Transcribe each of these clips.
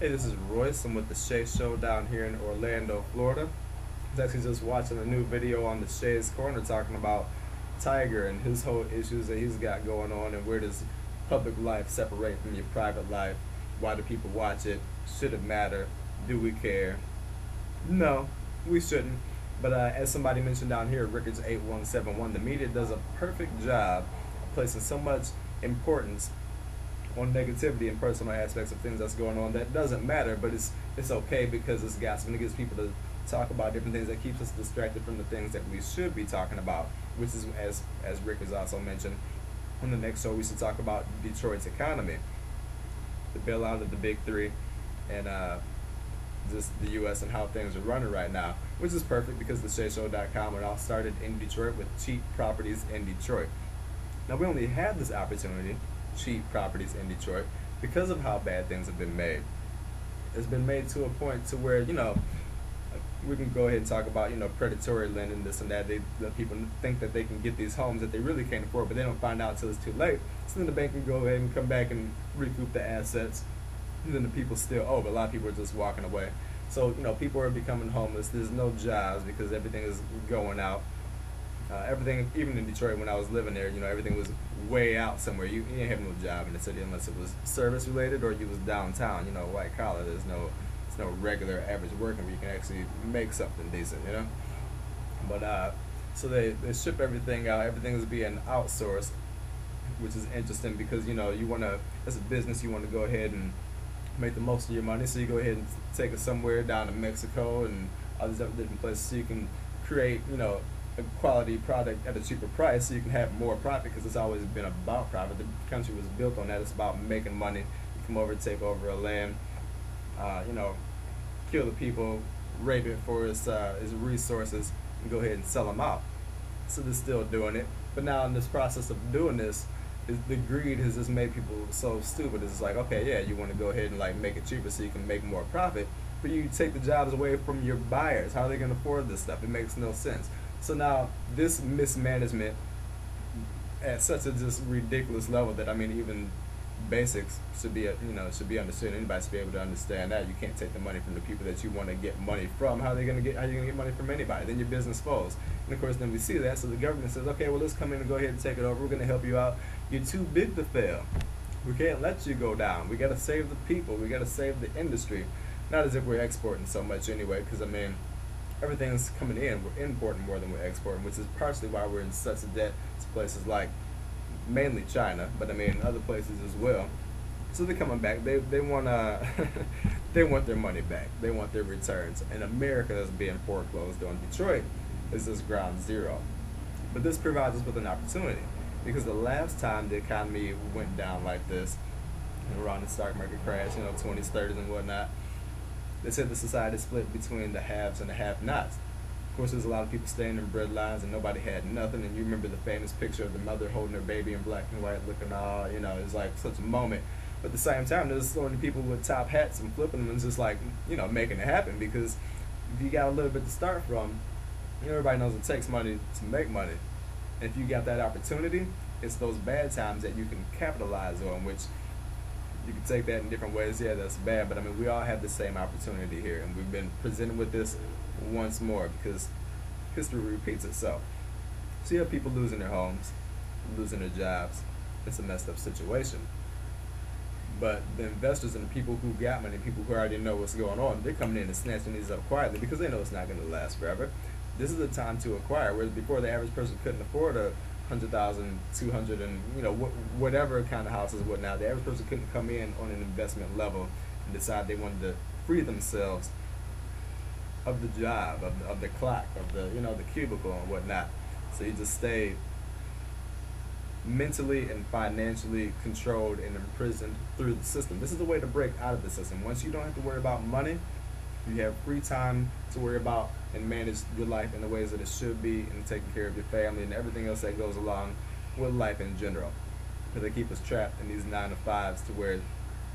Hey, this is Roice. I'm with the Shea Show down here in Orlando, Florida. I was actually just watching a new video on the Shea's Corner talking about Tiger and his whole issues that he's got going on and where does public life separate from your private life? Why do people watch it? Should it matter? Do we care? No, we shouldn't. But as somebody mentioned down here, Ricketts8171, the media does a perfect job of placing so much importance on negativity and personal aspects of things that's going on that doesn't matter, but it's okay because it's gossip and it gets people to talk about different things that keeps us distracted from the things that we should be talking about, which is as Rick has also mentioned. On the next show, we should talk about Detroit's economy, the bailout of the big three, and just the U.S. and how things are running right now, which is perfect because the SheaShow.com it all started in Detroit with cheap properties in Detroit. Now we only had this opportunity, cheap properties in Detroit, because of how bad things have been made. It's been made to a point to where we can go ahead and talk about predatory lending, this and that. The people think that they can get these homes that they really can't afford, but they don't find out until it's too late. So then the bank can go ahead and come back and recoup the assets, and then the people still owe. But a lot of people are just walking away. So people are becoming homeless. There's no jobs because everything is going out. Everything, even in Detroit when I was living there, everything was way out somewhere. You didn't have no job in the city unless it was service related or you was downtown. White collar. There's no regular average working where you can actually make something decent. But so they ship everything out. Everything is being outsourced, which is interesting because you want to, as a business, you want to go ahead and make the most of your money. So you go ahead and take it somewhere down to Mexico and all these other different places, so you can create a quality product at a cheaper price, so you can have more profit because it's always been about profit. The country was built on that. It's about making money. You come over, take over a land, uh, you know, kill the people, rape it for its resources, and go ahead and sell them out. So they're still doing it. But now in this process of doing this, the greed has just made people so stupid. It's like, okay, yeah, you want to go ahead and like make it cheaper so you can make more profit, but you take the jobs away from your buyers. How are they going to afford this stuff? It makes no sense. So now this mismanagement at such a just ridiculous level that even basics should be should be understood. Anybody should be able to understand that you can't take the money from the people that you want to get money from. How are you gonna get money from anybody? Then your business falls. And of course, then we see that. So the government says, okay, well let's come in and go ahead and take it over. We're gonna help you out. You're too big to fail. We can't let you go down. We gotta save the people. We gotta save the industry. Not as if we're exporting so much anyway, because everything's coming in. We're importing more than we're exporting, which is partially why we're in such a debt to places like mainly China, but other places as well. So they're coming back. They want they want their money back. They want their returns. And America is being foreclosed on. Detroit is just ground zero. But this provides us with an opportunity because the last time the economy went down like this, around the stock market crash, 20s, 30s, and whatnot, they said the society split between the haves and the have-nots. Of course, there's a lot of people staying in bread lines, and nobody had nothing. And you remember the famous picture of the mother holding her baby in black and white, looking all, it's like such a moment. But at the same time, there's so many people with top hats and flipping them and just like, making it happen because if you got a little bit to start from, everybody knows it takes money to make money. And if you got that opportunity, it's those bad times that you can capitalize on, which you can take that in different ways. Yeah, that's bad, but we all have the same opportunity here, and we've been presented with this once more because history repeats itself. So you have people losing their homes, losing their jobs. It's a messed up situation. But the investors and the people who got money, people who already know what's going on, they're coming in and snatching these up quietly because they know it's not going to last forever. This is the time to acquire, whereas before the average person couldn't afford 100,000, 200, and whatever kind of houses, whatnot. The average person couldn't come in on an investment level and decide they wanted to free themselves of the job, of the clock, of the cubicle and whatnot. So you just stay mentally and financially controlled and imprisoned through the system. This is the way to break out of the system. Once you don't have to worry about money, you have free time to worry about and manage your life in the ways that it should be and taking care of your family and everything else that goes along with life in general. Because they keep us trapped in these 9 to 5s to where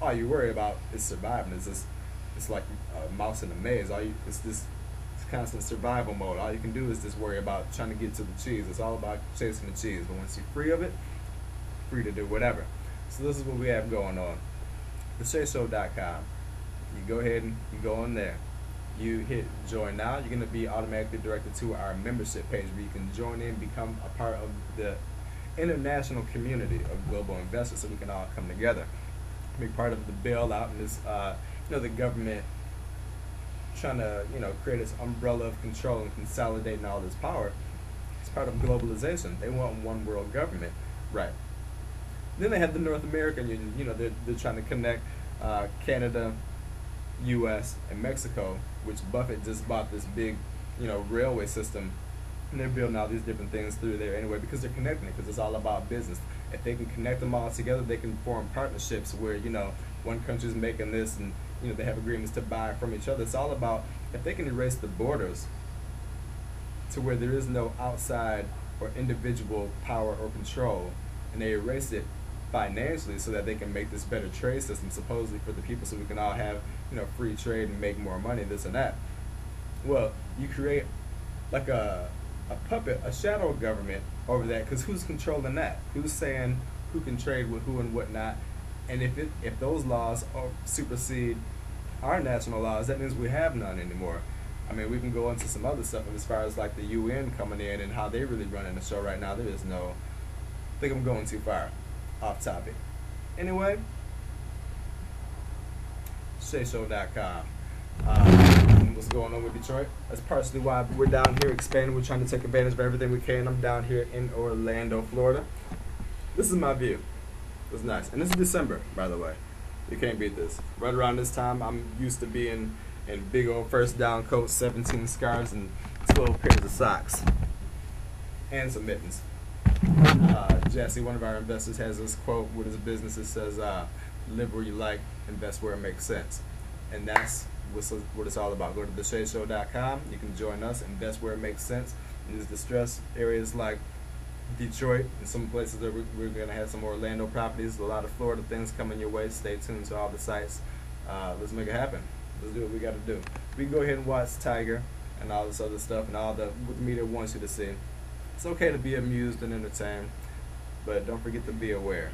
all you worry about is surviving. It's like a mouse in a maze. It's this constant survival mode. All you can do is just worry about trying to get to the cheese. It's all about chasing the cheese. But once you're free of it, free to do whatever. So this is what we have going on. TheSheaShow.com. You go ahead and you go on there. You hit join now. You're going to be automatically directed to our membership page where you can join in, become a part of the international community of global investors, so we can all come together, be part of the bailout and this, the government trying to, create this umbrella of control and consolidating all this power. It's part of globalization. They want one world government, right? Then they have the North American Union. They're trying to connect Canada, U.S., and Mexico, which Buffett just bought this big, railway system, and they're building all these different things through there anyway because they're connecting it, because it's all about business. If they can connect them all together, they can form partnerships where, one country's making this and, they have agreements to buy from each other. It's all about, if they can erase the borders to where there is no outside or individual power or control, and they erase it financially so that they can make this better trade system supposedly for the people, so we can all have, free trade and make more money, this and that. Well, you create like a puppet, a shadow government over that, because who's controlling that? Who's saying who can trade with who and whatnot? And if those laws supersede our national laws, that means we have none anymore. I mean, we can go into some other stuff as far as like the UN coming in and how they really running the show right now. There is no, I think I'm going too far off topic. Anyway, SheaShow.com. What's going on with Detroit? That's partially why we're down here expanding. We're trying to take advantage of everything we can. I'm down here in Orlando, Florida. This is my view. It's nice. And this is December, by the way. You can't beat this. Right around this time, I'm used to being in big old first down coats, 17 scarves, and 12 pairs of socks. And some mittens. Jesse, one of our investors, has this quote with his business. It says, live where you like, invest where it makes sense. And that's what it's all about. Go to thesheashow.com. You can join us, invest where it makes sense. In these distressed areas like Detroit and some places that we're going to have some Orlando properties, a lot of Florida things coming your way. Stay tuned to all the sites. Let's make it happen. Let's do what we got to do. We can go ahead and watch Tiger and all this other stuff and all what the media wants you to see. It's okay to be amused and entertained, but don't forget to be aware.